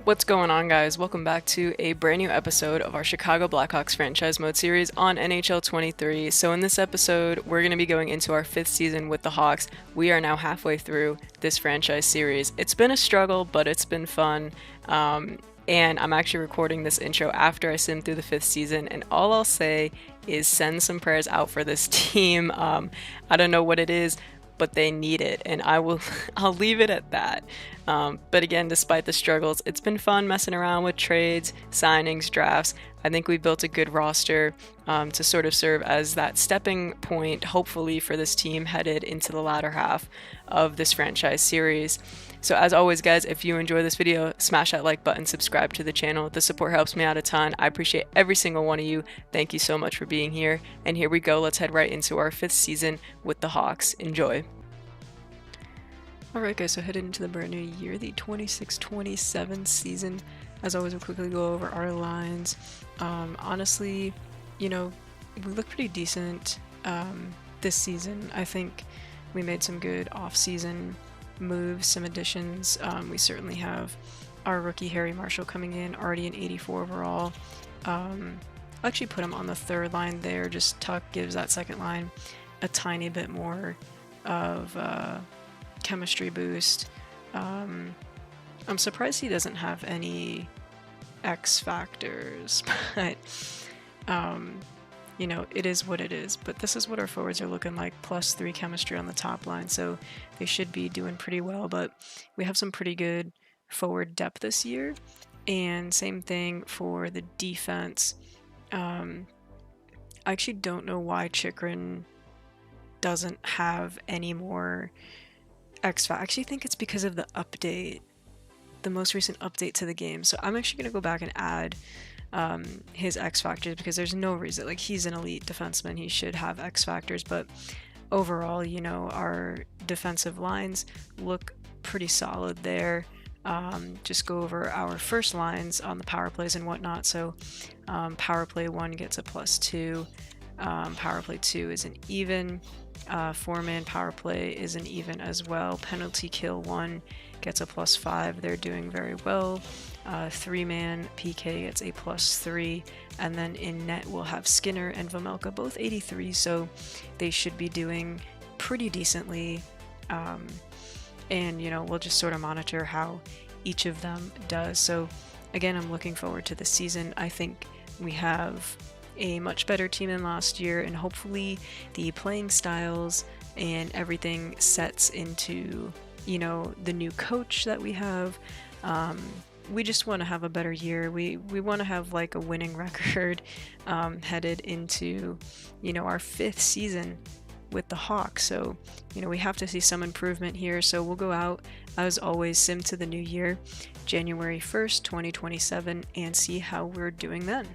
What's going on, guys? Welcome back to a brand new episode of our Chicago Blackhawks franchise mode series on NHL 23. So in this episode, we're going to be going into our 5th season with the Hawks. We are now halfway through this franchise series. It's been a struggle, but it's been fun. And I'm actually recording this intro after I sim through the 5th season, and all I'll say is send some prayers out for this team. I don't know what it is, but they need it, and I'll leave it at that. But again, despite the struggles, it's been fun messing around with trades, signings, drafts. I think we built a good roster to sort of serve as that stepping point, hopefully, for this team headed into the latter half of this franchise series. So as always, guys, if you enjoy this video, smash that like button, subscribe to the channel. The support helps me out a ton. I appreciate every single one of you. Thank you so much for being here. And here we go. Let's head right into our 5th season with the Hawks. Enjoy. Alright guys, so headed into the brand new year, the 26-27 season. As always, we'll quickly go over our lines. Honestly, we look pretty decent this season. I think we made some good off-season moves, some additions. We certainly have our rookie Harry Marshall coming in, already an 84 overall. I'll actually put him on the 3rd line there. Just Tuck gives that 2nd line a tiny bit more of chemistry boost. I'm surprised he doesn't have any X factors, but it is what it is. But this is what our forwards are looking like, +3 chemistry on the top line, so they should be doing pretty well. But we have some pretty good forward depth this year, and same thing for the defense. I actually don't know why Chikrin doesn't have any more I actually think it's because of the update, the most recent update to the game. So I'm actually going to go back and add his X factors, because there's no reason, like, he's an elite defenseman, he should have X factors. But overall, our defensive lines look pretty solid there. Just go over our first lines on the power plays and whatnot. So power play 1 gets a +2, power play 2 is an even, 4-man power play is an even as well. Penalty kill 1 gets a +5. They're doing very well. 3-man PK gets a +3, and then in net we'll have Skinner and Vamelka, both 83, so they should be doing pretty decently. And we'll just sort of monitor how each of them does. So again, I'm looking forward to the season. I think we have a much better team than last year, and hopefully the playing styles and everything sets into the new coach that we have. We just want to have a better year. We want to have like a winning record headed into our 5th season with the Hawks. So we have to see some improvement here. So we'll go out as always, sim to the new year, January 1st 2027, and see how we're doing then.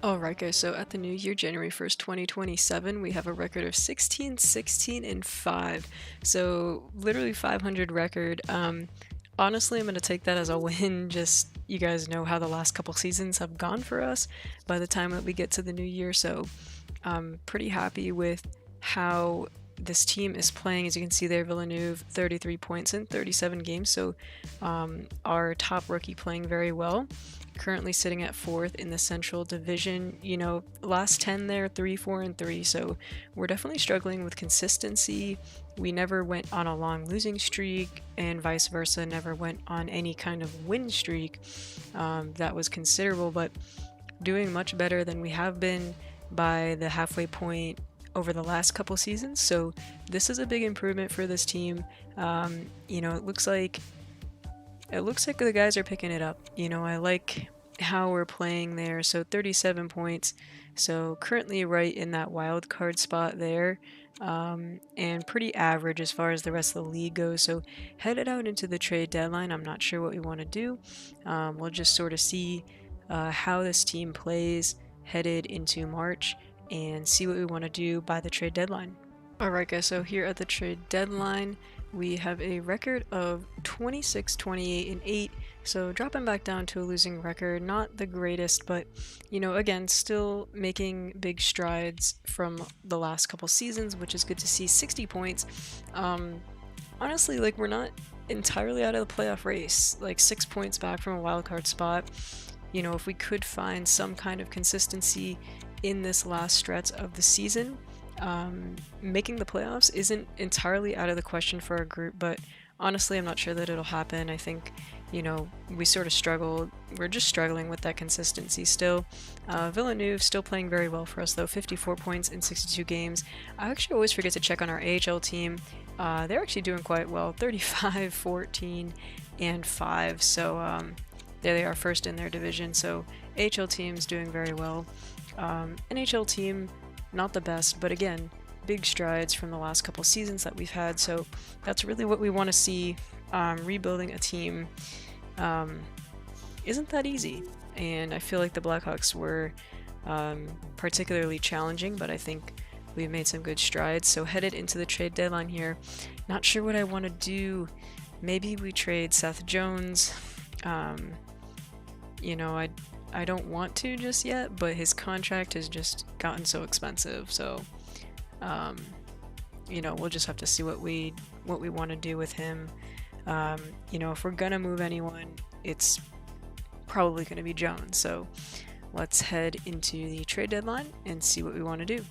Alright guys, so at the new year, January 1st, 2027, we have a record of 16, 16, and 5. So literally 500 record. Honestly, I'm going to take that as a win. Just, you guys know how the last couple seasons have gone for us by the time that we get to the new year. So I'm pretty happy with how this team is playing. As you can see there, Villeneuve, 33 points in 37 games. So our top rookie playing very well. Currently sitting at 4th in the Central Division. Last 10 there, 3, 4, and 3. So we're definitely struggling with consistency. We never went on a long losing streak, and vice versa, never went on any kind of win streak that was considerable, but doing much better than we have been by the halfway point over the last couple seasons. So this is a big improvement for this team. It looks like the guys are picking it up. I like how we're playing there. So 37 points. So currently right in that wild card spot there. And pretty average as far as the rest of the league goes. So headed out into the trade deadline. I'm not sure what we want to do. We'll just sort of see how this team plays headed into March and see what we want to do by the trade deadline. Alright guys, so here at the trade deadline, we have a record of 26, 28, and 8, so dropping back down to a losing record. Not the greatest, but again, still making big strides from the last couple seasons, which is good to see. 60 points. honestly, like, we're not entirely out of the playoff race, like 6 points back from a wild card spot. You know, if we could find some kind of consistency in this last stretch of the season, making the playoffs isn't entirely out of the question for our group, but honestly, I'm not sure that it'll happen. I think, you know, we sort of struggled. We're just struggling with that consistency still. Villeneuve still playing very well for us, though, 54 points in 62 games. I actually always forget to check on our AHL team. They're actually doing quite well, 35, 14, and 5. So there they are, first in their division. So AHL team's doing very well. NHL team, not the best, but again, big strides from the last couple seasons that we've had. So that's really what we want to see. Rebuilding a team isn't that easy, and I feel like the Blackhawks were particularly challenging, but I think we've made some good strides. So headed into the trade deadline here, not sure what I want to do. Maybe we trade Seth Jones. You know, I don't want to just yet, but his contract has just gotten so expensive. So, you know, we'll just have to see what we want to do with him. You know, if we're gonna move anyone, it's probably gonna be Jones. So let's head into the trade deadline and see what we want to do.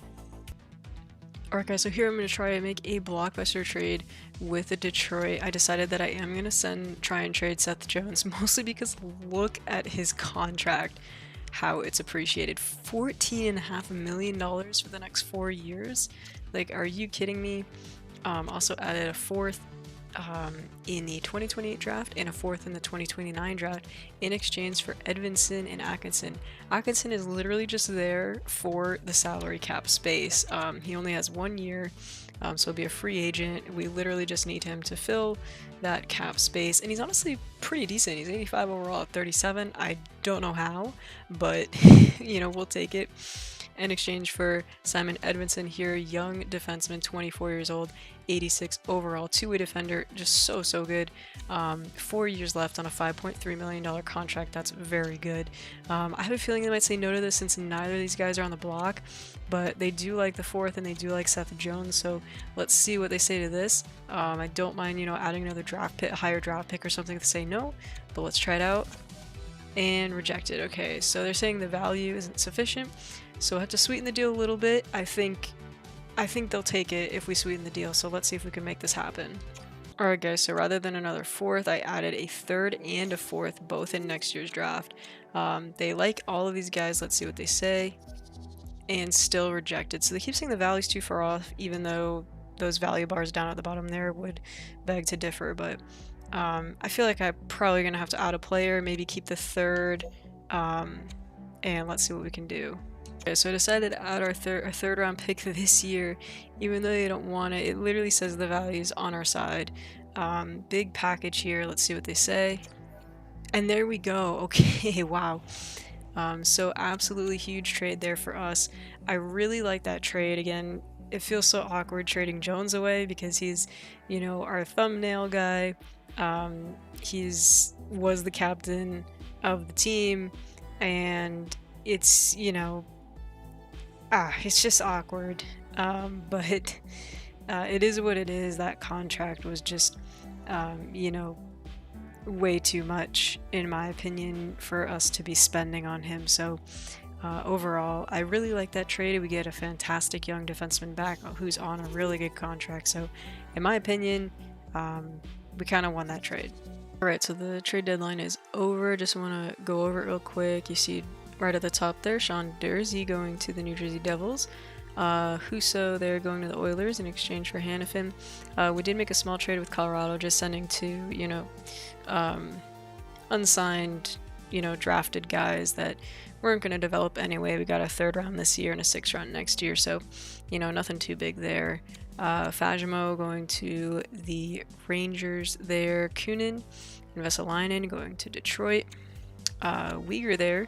Alright guys, so here I'm going to try and make a blockbuster trade with the Detroit. I decided that I am going to try and trade Seth Jones, mostly because look at his contract, how it's appreciated. $14.5 million for the next 4 years. Like, are you kidding me? Also added a fourth in the 2028 draft and a fourth in the 2029 draft in exchange for Edvinsson and Atkinson. Atkinson is literally just there for the salary cap space. He only has 1 year, so he'll be a free agent. We literally just need him to fill that cap space, and he's honestly pretty decent. He's 85 overall at 37. I don't know how, but you know, we'll take it. In exchange for Simon Edvinsson here, young defenseman, 24 years old, 86 overall, two-way defender, just so good. 4 years left on a $5.3 million contract. That's very good. I have a feeling they might say no to this since neither of these guys are on the block, but they do like the fourth and they do like Seth Jones, so let's see what they say to this. I don't mind, you know, adding another draft pick, higher draft pick or something to say no, but let's try it out. And rejected. Okay, so they're saying the value isn't sufficient, so we'll have to sweeten the deal a little bit. I think they'll take it if we sweeten the deal, so let's see if we can make this happen. Alright guys, so rather than another fourth, I added a third and a fourth, both in next year's draft. They like all of these guys, let's see what they say. And still rejected. So they keep saying the value's too far off, even though those value bars down at the bottom there would beg to differ, but I feel like I'm probably going to have to add a player, maybe keep the third, and let's see what we can do. Okay, so I decided to add our third round pick this year, even though they don't want it. It literally says the value's on our side. Big package here, let's see what they say. And there we go. Okay, wow. So absolutely huge trade there for us. I really like that trade. Again, it feels so awkward trading Jones away because he's, you know, our thumbnail guy. Was the captain of the team, and it's, you know, it's just awkward. But it is what it is. That contract was just, you know, way too much, in my opinion, for us to be spending on him. So overall, I really like that trade. We get a fantastic young defenseman back who's on a really good contract. So in my opinion, we kind of won that trade. Alright, so the trade deadline is over. Just want to go over it real quick. You see right at the top there, Sean Dursey going to the New Jersey Devils. Husso there going to the Oilers in exchange for Hanifin. We did make a small trade with Colorado, just sending two, you know, unsigned, you know, drafted guys that weren't going to develop anyway. We got a third round this year and a sixth round next year, so, you know, nothing too big there. Fajimo going to the Rangers there. Kunin and Vesalainen going to Detroit. Uyghur there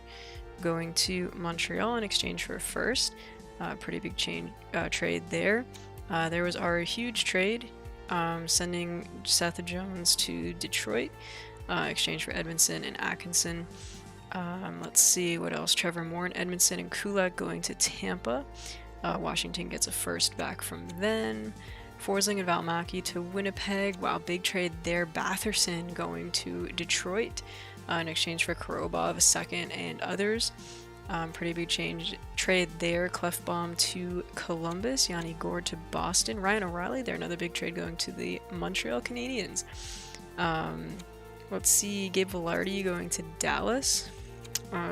going to Montreal in exchange for a first. Pretty big trade there. There was our huge trade, sending Seth Jones to Detroit, exchange for Edvinsson and Atkinson. Let's see what else. Trevor Moore and Edmondson and Kulak going to Tampa. Washington gets a first back from then. Forsling and Valmaki to Winnipeg. Wow, big trade there. Batherson going to Detroit in exchange for Korobov, a second, and others. Pretty big trade there. Clefbaum to Columbus. Yanni Gourde to Boston. Ryan O'Reilly there. Another big trade going to the Montreal Canadiens. Let's see. Gabe Vilardi going to Dallas.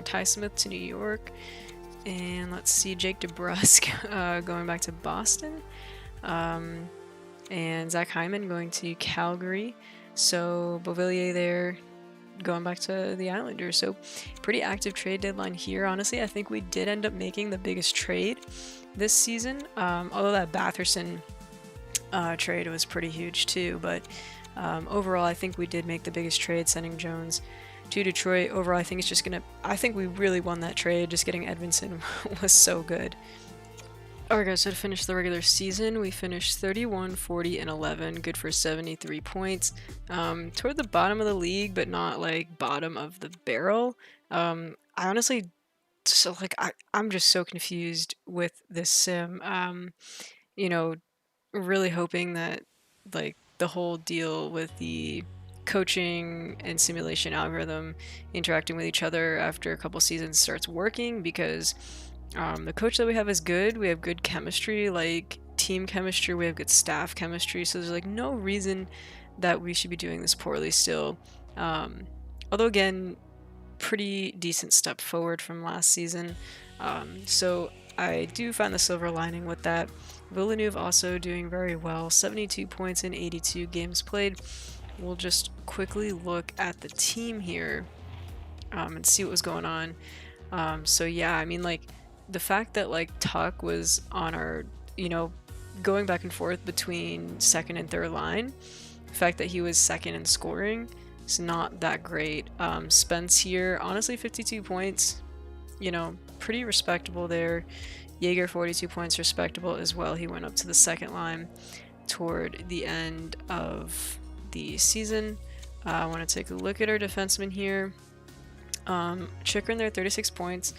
Ty Smith to New York. And let's see. Jake DeBrusk going back to Boston. And Zach Hyman going to Calgary. So Beauvillier there going back to the Islanders. So pretty active trade deadline here. Honestly, I think we did end up making the biggest trade this season, although that Batherson trade was pretty huge too. But overall, I think we did make the biggest trade, sending Jones to Detroit. Overall, I think it's just I think we really won that trade. Just getting Edvinsson was so good. Alright guys, so to finish the regular season, we finished 31, 40, and 11, good for 73 points. Toward the bottom of the league, but not like bottom of the barrel. I honestly, I'm just so confused with this sim. You know, really hoping that like the whole deal with the coaching and simulation algorithm interacting with each other after a couple seasons starts working, because the coach that we have is good. We have good chemistry, like team chemistry. We have good staff chemistry. So there's like no reason that we should be doing this poorly still. Although again, pretty decent step forward from last season. So I do find the silver lining with that. Villeneuve also doing very well. 72 points in 82 games played. We'll just quickly look at the team here and see what was going on. So yeah, I mean, like, the fact that like Tuck was on our, going back and forth between second and third line, the fact that he was second in scoring is not that great. Spence here, honestly, 52 points, pretty respectable there. Jaeger, 42 points, respectable as well. He went up to the second line toward the end of the season. I want to take a look at our defensemen here. Chikrin there, 36 points.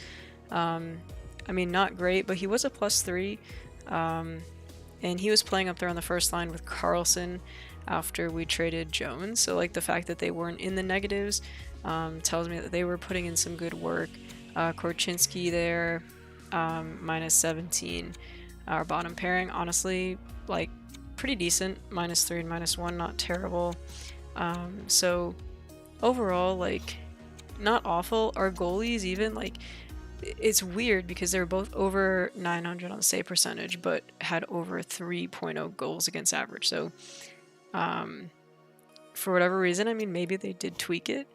I mean, not great, but he was a +3, and he was playing up there on the first line with Carlson after we traded Jones. So, like, the fact that they weren't in the negatives tells me that they were putting in some good work. Korchinski there, -17. Our bottom pairing, honestly, like, pretty decent, -3 and -1, not terrible. So, overall, like, not awful. Our goalies even, like, it's weird because they were both over 900 on save percentage, but had over 3.0 goals against average. So, for whatever reason, I mean, maybe they did tweak it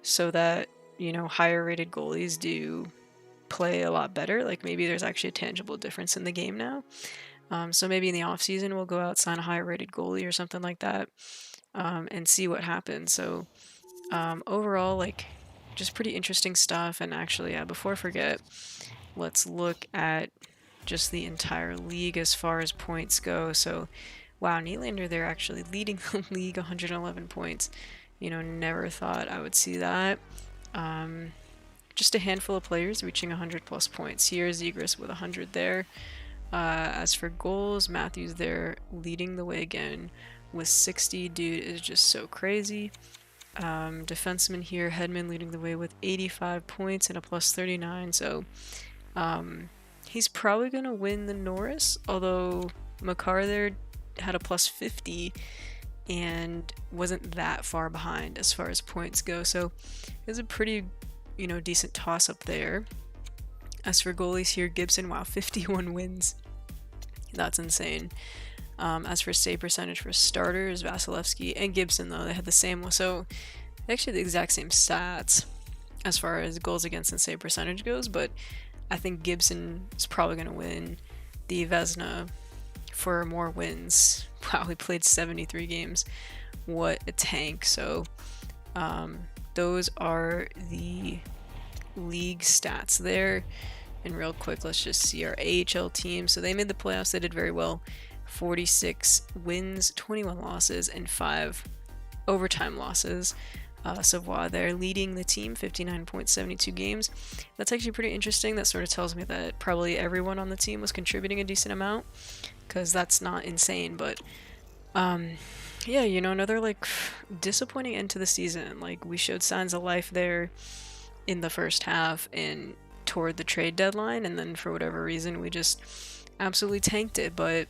so that, higher rated goalies do play a lot better. Like, maybe there's actually a tangible difference in the game now. So maybe in the off season, we'll go out, sign a higher rated goalie or something like that, and see what happens. So, overall, like, just pretty interesting stuff. And actually, before I forget, let's look at just the entire league as far as points go. So, wow, Nylander, they're actually leading the league, 111 points. Never thought I would see that. Just a handful of players reaching 100+ points here. Zegras with 100 there. As for goals, Matthews there leading the way again with 60. Dude is just so crazy. Defenseman here, Hedman leading the way with 85 points and a +39. So he's probably going to win the Norris, although Makar there had a +50 and wasn't that far behind as far as points go. So it's a pretty, decent toss-up there. As for goalies here, Gibson, wow, 51 wins. That's insane. As for save percentage for starters, Vasilevsky and Gibson, though, they had the same, so actually the exact same stats as far as goals against and save percentage goes, but I think Gibson is probably going to win the Vezina for more wins. Wow, he played 73 games. What a tank. So those are the league stats there. And real quick, let's just see our AHL team. So they made the playoffs. They did very well. 46 wins, 21 losses, and 5 overtime losses. Savoie, they're leading the team, 59.72 games. That's actually pretty interesting. That sort of tells me that probably everyone on the team was contributing a decent amount, because that's not insane, but Yeah, you know, another like disappointing end to the season. Like we showed signs of life there in the first half and toward the trade deadline, and then for whatever reason we just absolutely tanked it. But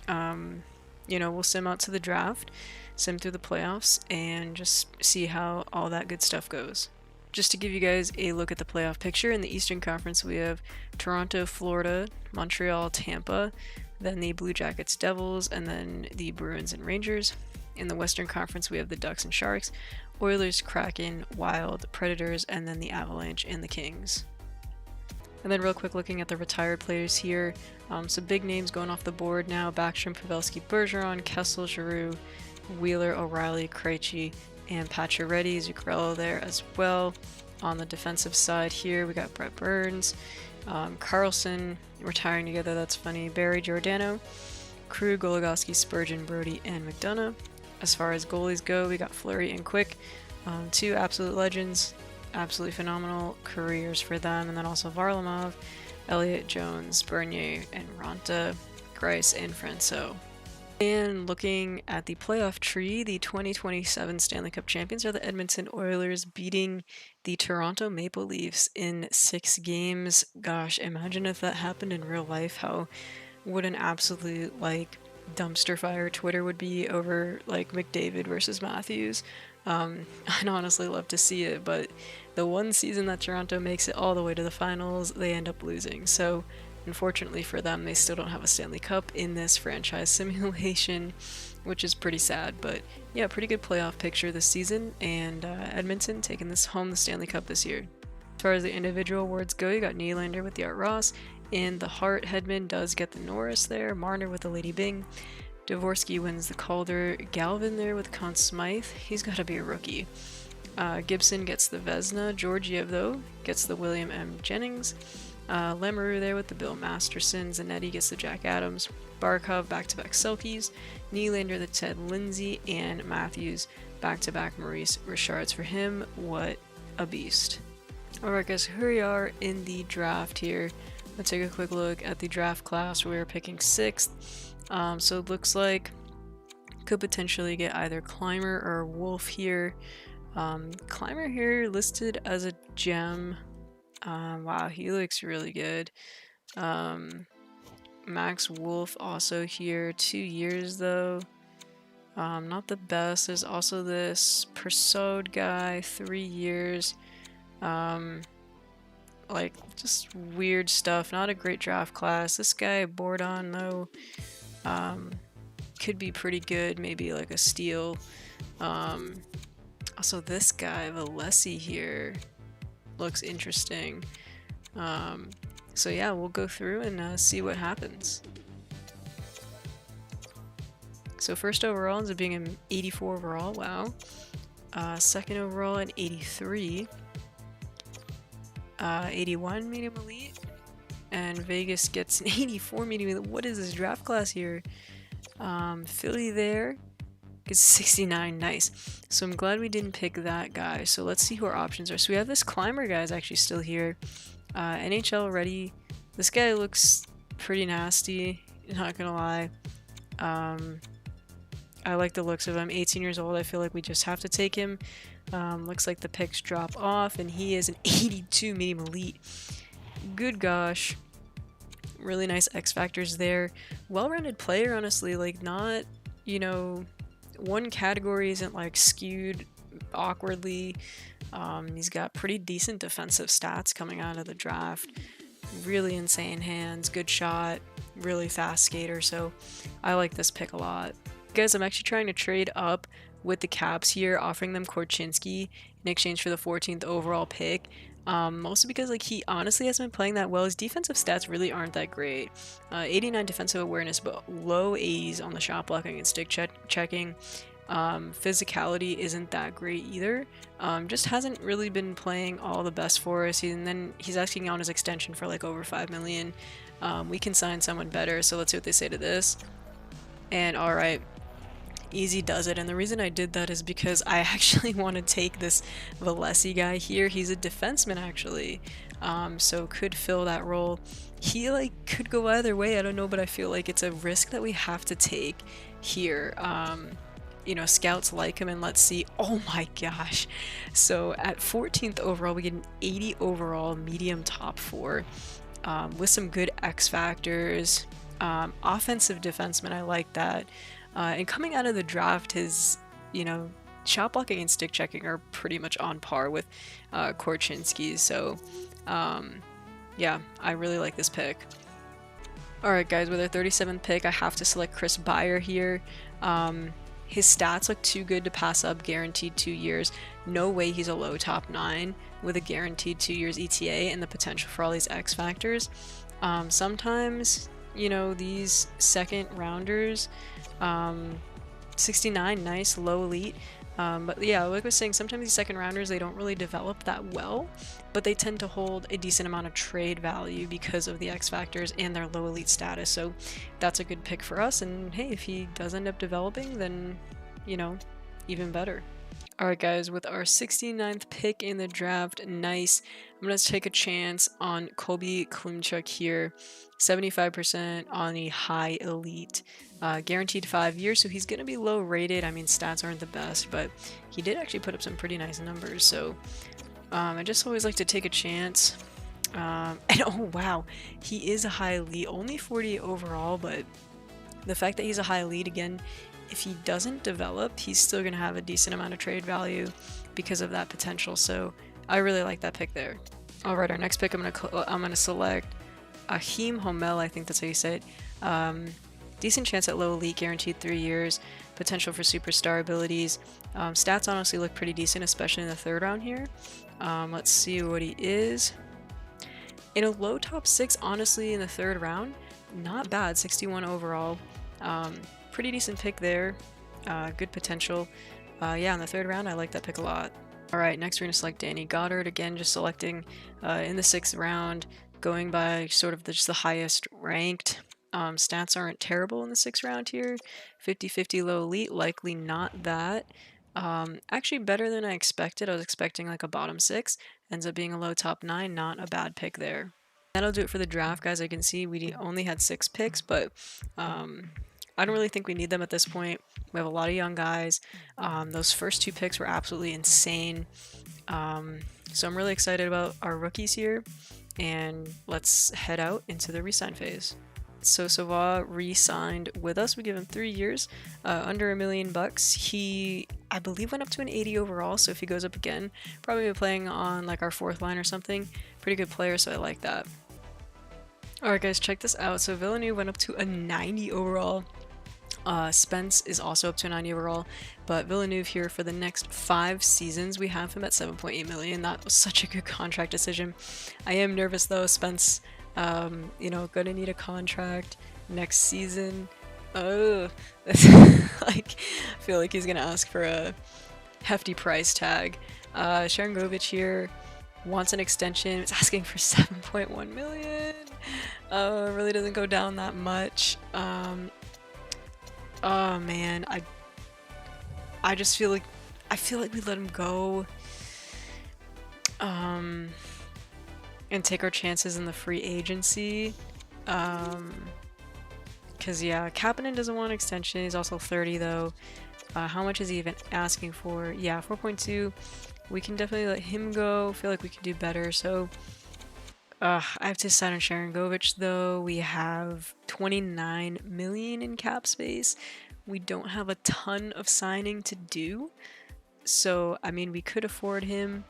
you know, we'll sim out to the draft, sim through the playoffs, and just see how all that good stuff goes. Just to give you guys a look at the playoff picture, in the Eastern Conference we have Toronto, Florida, Montreal, Tampa, then the Blue Jackets, Devils, and then the Bruins and Rangers. In the Western Conference we have the Ducks and Sharks, Oilers, Kraken, Wild, Predators, and then the Avalanche and the Kings. And then real quick looking at the retired players here, some big names going off the board now: Backstrom, Pavelski, Bergeron, Kessel, Giroux, Wheeler, O'Reilly, Krejci, and Pacioretty, Zuccarello there as well. On the defensive side here, we got Brett Burns, Carlson retiring together, that's funny, Barry, Giordano, Krug, Goligoski, Spurgeon, Brody, and McDonough. As far as goalies go, we got Fleury and Quick, two absolute legends, absolutely phenomenal careers for them, and then also Varlamov, Elliott, Jones, Bernier, and Ranta, Grice, and Francois. And looking at the playoff tree, the 2027 Stanley Cup champions are the Edmonton Oilers, beating the Toronto Maple Leafs in 6 games. Gosh, imagine if that happened in real life, how what an absolute like dumpster fire Twitter would be over like McDavid versus Matthews. I'd honestly love to see it, but the one season that Toronto makes it all the way to the finals, they end up losing. So unfortunately for them, they still don't have a Stanley Cup in this franchise simulation, which is pretty sad. But yeah, pretty good playoff picture this season, and Edmonton taking this home the Stanley Cup this year. As far as the individual awards go, you got Nylander with the Art Ross, and the Hart. Hedman does get the Norris there, Marner with the Lady Byng, Dvorsky wins the Calder, Galvin there with Conn Smythe, he's got to be a rookie. Gibson gets the Vezina, Georgiev though gets the William M. Jennings, Lemeru there with the Bill Masterson, Zanetti gets the Jack Adams, Barkov back-to-back Selkies, Nylander the Ted Lindsay, and Matthews back-to-back Maurice Richards for him. What a beast. Alright guys, here we are in the draft here. Let's take a quick look at the draft class. We are picking 6th. So it looks like could potentially get either Climber or Wolf here. Climber here listed as a gem. Wow, he looks really good. Max Wolf also here, 2 years though. Not the best. There's also this Persaud guy, 3 years. Like just weird stuff. Not a great draft class. This guy Bordon though, could be pretty good. Maybe like a steal. Also this guy Valesi here looks interesting. So yeah, we'll go through and see what happens. So first overall ends up being an 84 overall. Wow. Second overall an 83. 81 medium elite, and Vegas gets an 84 medium elite. What is this draft class here? Philly there gets 69. Nice. So I'm glad we didn't pick that guy. So let's see who our options are. So we have this Climber guy is actually still here. NHL ready. This guy looks pretty nasty, not gonna lie. I like the looks of him. 18 years old. I feel like we just have to take him. Looks like the picks drop off, and he is an 82 medium elite. Good gosh. Really nice X factors there. Well-rounded player, honestly. Like, not, you know, one category isn't like skewed awkwardly. He's got pretty decent defensive stats coming out of the draft. Really insane hands, good shot, really fast skater. So I like this pick a lot. Guys, I'm actually trying to trade up with the Caps here, offering them Korchinski in exchange for the 14th overall pick. Mostly because like he honestly hasn't been playing that well. His defensive stats really aren't that great. 89 defensive awareness, but low 80s on the shot blocking and stick checking. Physicality isn't that great either. Just hasn't really been playing all the best for us. And then he's asking on his extension for like over 5 million. We can sign someone better, so let's see what they say to this. And alright, easy does it. And the reason I did that is because I actually want to take this Valesi guy here. He's a defenseman actually, so could fill that role. He like could go either way, I don't know, but I feel like it's a risk that we have to take here. You know, scouts like him, and let's see. Oh my gosh. So at 14th overall, we get an 80 overall medium top 4 with some good X factors. Offensive defenseman, I like that. And coming out of the draft, his, you know, shot blocking and stick checking are pretty much on par with Korchinski's. So, yeah, I really like this pick. Alright guys, with our 37th pick, I have to select Chris Byer here. His stats look too good to pass up, guaranteed 2 years. No way he's a low top 9 with a guaranteed 2 years ETA and the potential for all these X factors. Sometimes, you know, these second rounders, 69, nice, low elite. But yeah, like I was saying, sometimes these second rounders, they don't really develop that well, but they tend to hold a decent amount of trade value because of the X factors and their low elite status. So that's a good pick for us. And hey, if he does end up developing, then, you know, even better. Alright guys, with our 69th pick in the draft, nice. I'm going to take a chance on Kobe Klimchuk here. 75% on the high elite. Guaranteed 5 years, so he's going to be low rated. I mean, stats aren't the best, but he did actually put up some pretty nice numbers. So I just always like to take a chance. And oh wow, he is a high elite. Only 40 overall, but the fact that he's a high elite, again, if he doesn't develop, he's still going to have a decent amount of trade value because of that potential. So I really like that pick there. All right, our next pick, I'm gonna select Ahim Homel. I think that's how you say it. Decent chance at low elite, guaranteed 3 years. Potential for superstar abilities. Stats honestly look pretty decent, especially in the 3rd round here. Let's see what he is. In a low top 6, honestly, in the 3rd round, not bad. 61 overall. Pretty decent pick there. Good potential. Yeah, in the 3rd round, I like that pick a lot. Alright, next we're going to select Danny Goddard. Again, just selecting in the 6th round, going by sort of just the highest ranked. Stats aren't terrible in the 6th round here. 50-50 low elite, likely not that. Actually better than I expected. I was expecting like a bottom 6. Ends up being a low top 9, not a bad pick there. That'll do it for the draft, guys. I can see we only had 6 picks, but I don't really think we need them at this point. We have a lot of young guys. Those first 2 picks were absolutely insane. So I'm really excited about our rookies here, and let's head out into the resign phase. So Sava re-signed with us. We give him 3 years, under $1 million. He, I believe, went up to an 80 overall, so if he goes up again, probably be playing on like our 4th line or something. Pretty good player, so I like that. Alright guys, check this out. So Villeneuve went up to a 90 overall. Spence is also up to a 90 overall, but Villeneuve here for the next 5 seasons, we have him at 7.8 million. That was such a good contract decision. I am nervous though. Spence, you know, gonna need a contract next season. Oh, like, I feel like he's gonna ask for a hefty price tag. Sharangovich here wants an extension. It's asking for 7.1 million. Really doesn't go down that much. Oh man, I just feel like we let him go. And take our chances in the free agency. Cause yeah, Kapanen doesn't want an extension. He's also 30 though. How much is he even asking for? Yeah, 4.2. We can definitely let him go. Feel like we could do better. So I have to decide on Sharangovich though. We have 29 million in cap space. We don't have a ton of signing to do. So, I mean, we could afford him.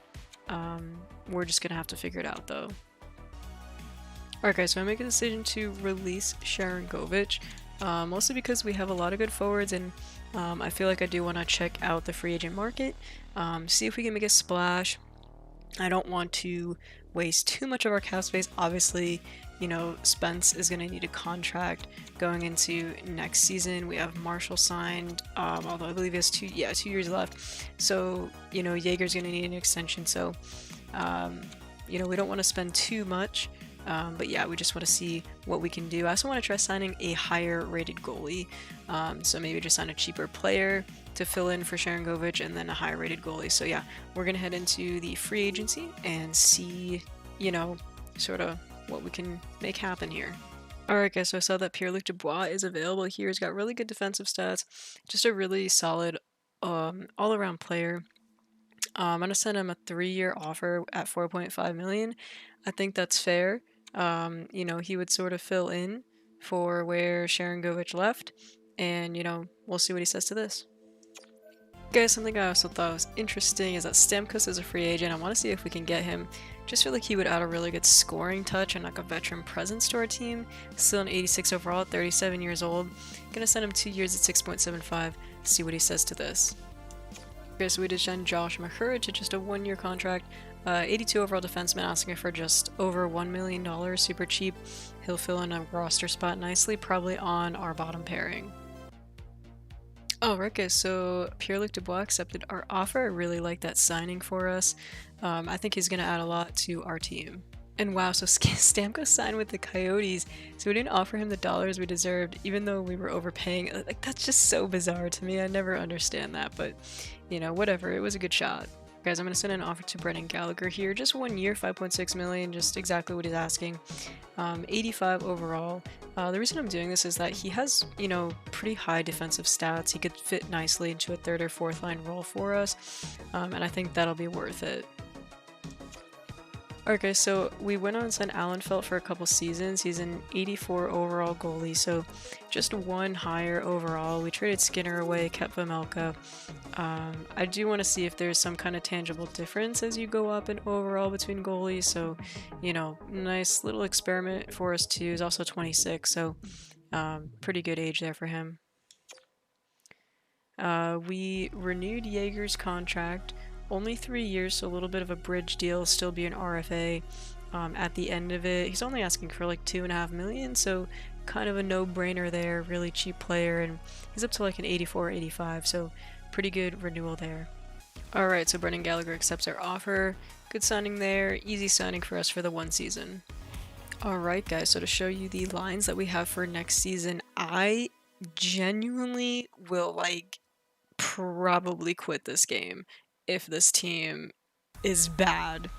We're just gonna have to figure it out though. Alright guys, so I make a decision to release Sharangovich. Mostly because we have a lot of good forwards, and I feel like I do want to check out the free agent market. See if we can make a splash. I don't want to waste too much of our cap space. Obviously, you know, Spence is going to need a contract going into next season. We have Marshall signed, although I believe he has 2 years left. So, you know, Jaeger's going to need an extension. So, you know, we don't want to spend too much. But yeah, we just want to see what we can do. I also want to try signing a higher rated goalie. So maybe just sign a cheaper player to fill in for Sharangovich and then a higher rated goalie. So yeah, we're going to head into the free agency and see, sort of what we can make happen here. Alright guys, so I saw that Pierre-Luc Dubois is available here. He's got really good defensive stats, just a really solid all-around player. I'm gonna send him a 3-year offer at 4.5 million. I think that's fair. He would sort of fill in for where Sharangovich left, and we'll see what he says to this. Guys, something I also thought was interesting is that Stamkos is a free agent. I want to see if we can get him. Just feel like he would add a really good scoring touch and like a veteran presence to our team. Still an 86 overall, 37 years old. Gonna send him 2 years at 6.75. See what he says to this. Okay, so we just signed Josh McCurry to just a 1-year contract. 82 overall defenseman, asking for just over $1 million, super cheap. He'll fill in a roster spot nicely, probably on our bottom pairing. Alright guys, so Pierre-Luc Dubois accepted our offer. I really like that signing for us. I think he's going to add a lot to our team. And wow, so Stamkos signed with the Coyotes, so we didn't offer him the dollars we deserved, even though we were overpaying. Like, that's just so bizarre to me. I never understand that, but whatever. It was a good shot. Guys, I'm going to send an offer to Brendan Gallagher here. Just 1 year, 5.6 million, just exactly what he's asking. 85 overall. The reason I'm doing this is that he has, pretty high defensive stats. He could fit nicely into a 3rd or 4th line role for us, and I think that'll be worth it. Okay, so we went on and signed Allenfelt for a couple seasons. He's an 84 overall goalie, so just 1 higher overall. We traded Skinner away, kept Vejmelka. I do want to see if there's some kind of tangible difference as you go up in overall between goalies, so, nice little experiment for us too. He's also 26, so pretty good age there for him. We renewed Jaeger's contract. Only 3 years, so a little bit of a bridge deal, still be an RFA. At the end of it, he's only asking for like 2.5 million, so kind of a no-brainer there. Really cheap player, and he's up to like an 84 or 85, so pretty good renewal there. Alright, so Brendan Gallagher accepts our offer. Good signing there, easy signing for us for the 1 season. Alright guys, so to show you the lines that we have for next season, I genuinely will probably quit this game if this team is bad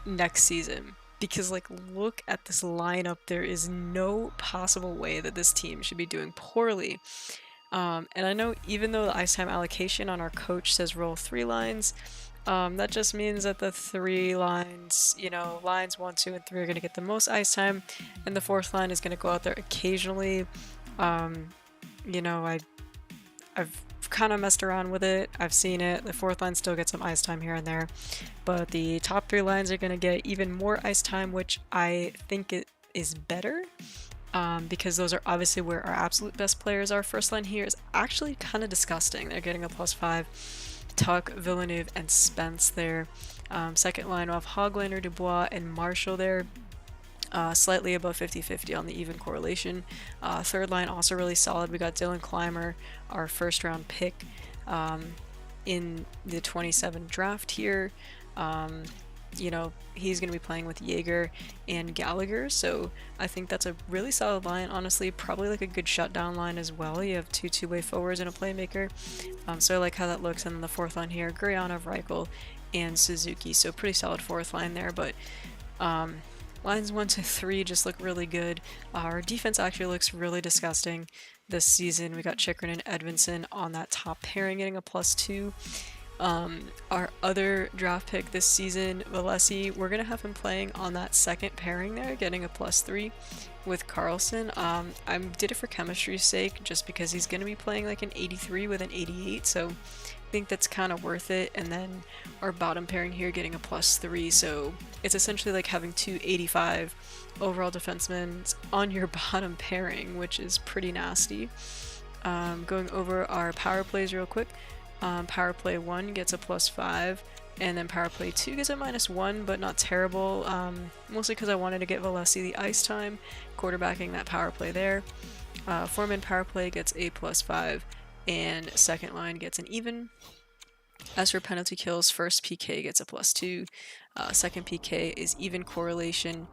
next season, because look at this lineup. There is no possible way that this team should be doing poorly, and I know even though the ice time allocation on our coach says roll 3 lines, that just means that the 3 lines, lines 1, 2, and 3 are going to get the most ice time, and the 4th line is going to go out there occasionally. I've kind of messed around with it. I've seen it. The 4th line still gets some ice time here and there, but the top 3 lines are going to get even more ice time, which I think it is better, because those are obviously where our absolute best players are. 1st line here is actually kind of disgusting. They're getting a +5. Tuck, Villeneuve, and Spence there. 2nd line off Hoglander, Dubois, and Marshall there. Slightly above 50-50 on the even correlation. 3rd line also really solid. We got Dylan Clymer, our 1st round pick, in the 27 draft here. He's going to be playing with Jaeger and Gallagher, so I think that's a really solid line. Honestly, probably a good shutdown line as well. You have 2 two-way forwards and a playmaker, so I like how that looks. And then the 4th line here, Gurianov, Reichel, and Suzuki, so pretty solid 4th line there, but lines 1 to 3 just look really good. Our defense actually looks really disgusting this season. We got Chychrun and Edvinsson on that top pairing, getting a +2. Our other draft pick this season, Valesi, we're going to have him playing on that 2nd pairing there, getting a +3 with Carlson. I did it for chemistry's sake, just because he's going to be playing an 83 with an 88, so I think that's kind of worth it. And then our bottom pairing here getting a +3, so it's essentially having 2 85 overall defensemen on your bottom pairing, which is pretty nasty. Going over our power plays real quick. Power play 1 gets a +5, and then power play 2 gets a -1, but not terrible, mostly because I wanted to get Valesi the ice time, quarterbacking that power play there. 4-man power play gets a +5, and 2nd line gets an even. As for penalty kills, 1st PK gets a +2, 2nd PK is even correlation,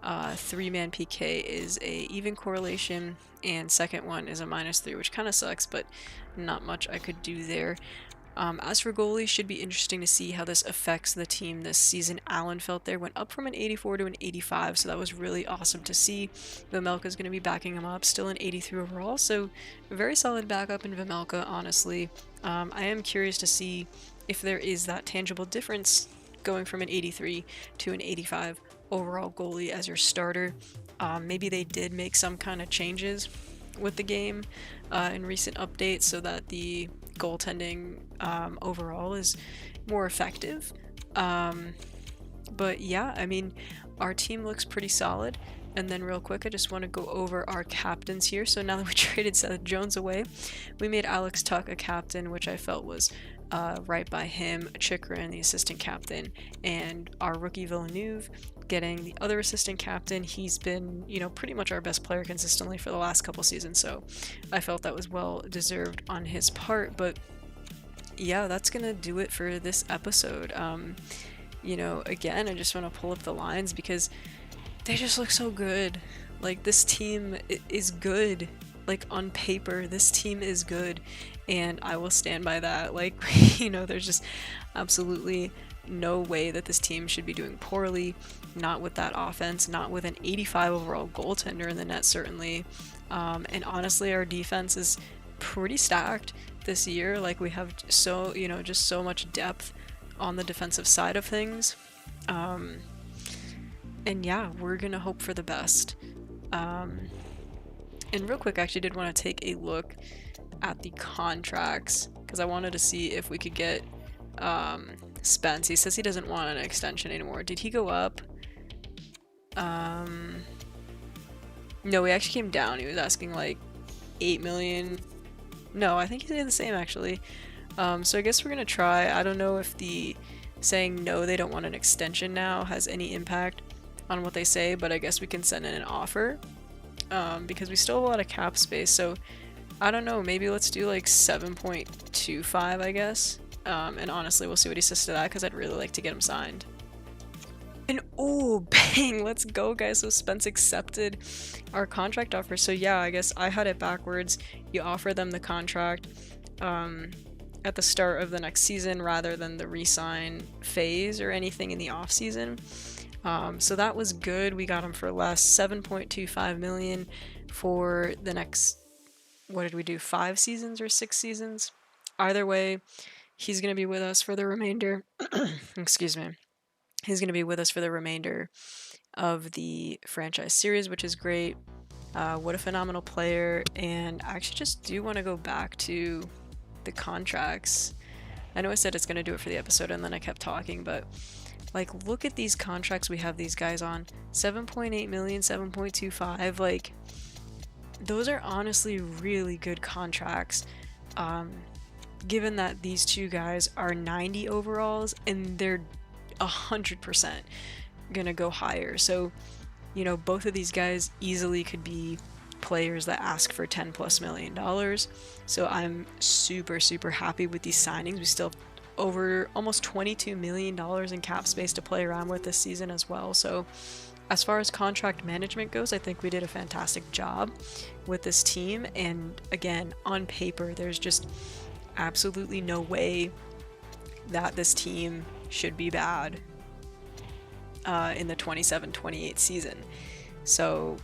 3-man PK is a even correlation, and second one is a -3, which kind of sucks, but not much I could do there. As for goalies, should be interesting to see how this affects the team this season. Allen Felter went up from an 84 to an 85, so that was really awesome to see. Vejmelka is going to be backing him up, still an 83 overall, so a very solid backup in Vejmelka, honestly. I am curious to see if there is that tangible difference going from an 83 to an 85 overall goalie as your starter. Maybe they did make some kind of changes with the game in recent updates so that the goaltending overall is more effective. But yeah, I mean, our team looks pretty solid. And then real quick, I just want to go over our captains here. So now that we traded Seth Jones away, we made Alex Tuch a captain, which I felt was right by him, Chychrun, the assistant captain, and our rookie Villeneuve getting the other assistant captain. He's been, you know, pretty much our best player consistently for the last couple seasons, so I felt that was well deserved on his part. But yeah, that's gonna do it for this episode. You know, again, I just want to pull up the lines because they just look so good. Like, this team is good. Like, on paper, this team is good, and I will stand by that. Like, you know, there's just absolutely no way that this team should be doing poorly, not with that offense, not with an 85 overall goaltender in the net, certainly. And honestly, our defense is pretty stacked this year. Like, we have so, you know, just so much depth on the defensive side of things. And yeah, we're gonna hope for the best. And real quick, I actually did want to take a look at the contracts because I wanted to see if we could get Spence. He says he doesn't want an extension anymore. Did he go up? No, he actually came down. He was asking like 8 million. No, I think he said the same actually. So I guess we're gonna try. I don't know if the saying no, they don't want an extension now has any impact on what they say, but I guess we can send in an offer. Because we still have a lot of cap space, so I don't know, maybe let's do like 7.25, I guess. And honestly, we'll see what he says to that, because I'd really like to get him signed. And oh, bang, let's go, guys. So Spence accepted our contract offer. So yeah, I guess I had it backwards. You offer them the contract at the start of the next season rather than the re-sign phase or anything in the off season. So that was good. We got him for less, 7.25 million for the next, what did we do, 5 seasons or 6 seasons? Either way, he's going to be with us for the remainder. Excuse me. He's going to be with us for the remainder of the franchise series, which is great. What a phenomenal player. And I actually just do want to go back to the contracts. I know I said it's going to do it for the episode and then I kept talking, but like, look at these contracts we have these guys on. 7.8 million, 7.25. Like, those are honestly really good contracts. Given that these two guys are 90 overalls and they're 100% gonna go higher. So, you know, both of these guys easily could be players that ask for $10+ million. So I'm super, super happy with these signings. We still have over almost $22 million in cap space to play around with this season as well. So as far as contract management goes, I think we did a fantastic job with this team. And again, on paper, there's just absolutely no way that this team should be bad in the 27-28 season. So,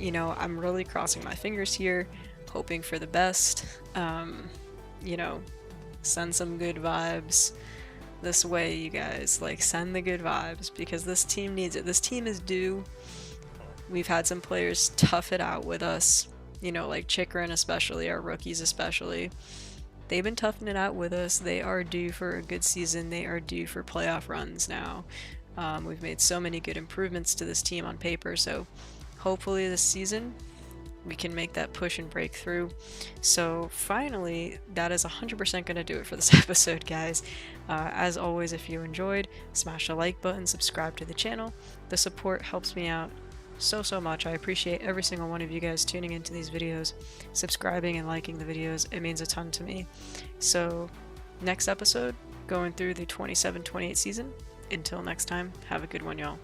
you know, I'm really crossing my fingers here, hoping for the best. You know, send some good vibes this way, you guys. Like, send the good vibes because this team needs it. This team is due. We've had some players tough it out with us, you know, like Chychrun especially, our rookies especially. They've been toughing it out with us. They are due for a good season. They are due for playoff runs now. We've made so many good improvements to this team on paper, so hopefully this season we can make that push and break through. So finally, that is 100% going to do it for this episode, guys. As always, if you enjoyed, smash the like button, subscribe to the channel. The support helps me out so much. I appreciate every single one of you guys tuning into these videos, subscribing and liking the videos. It means a ton to me. So next episode, going through the 27-28 season. Until next time, have a good one, y'all.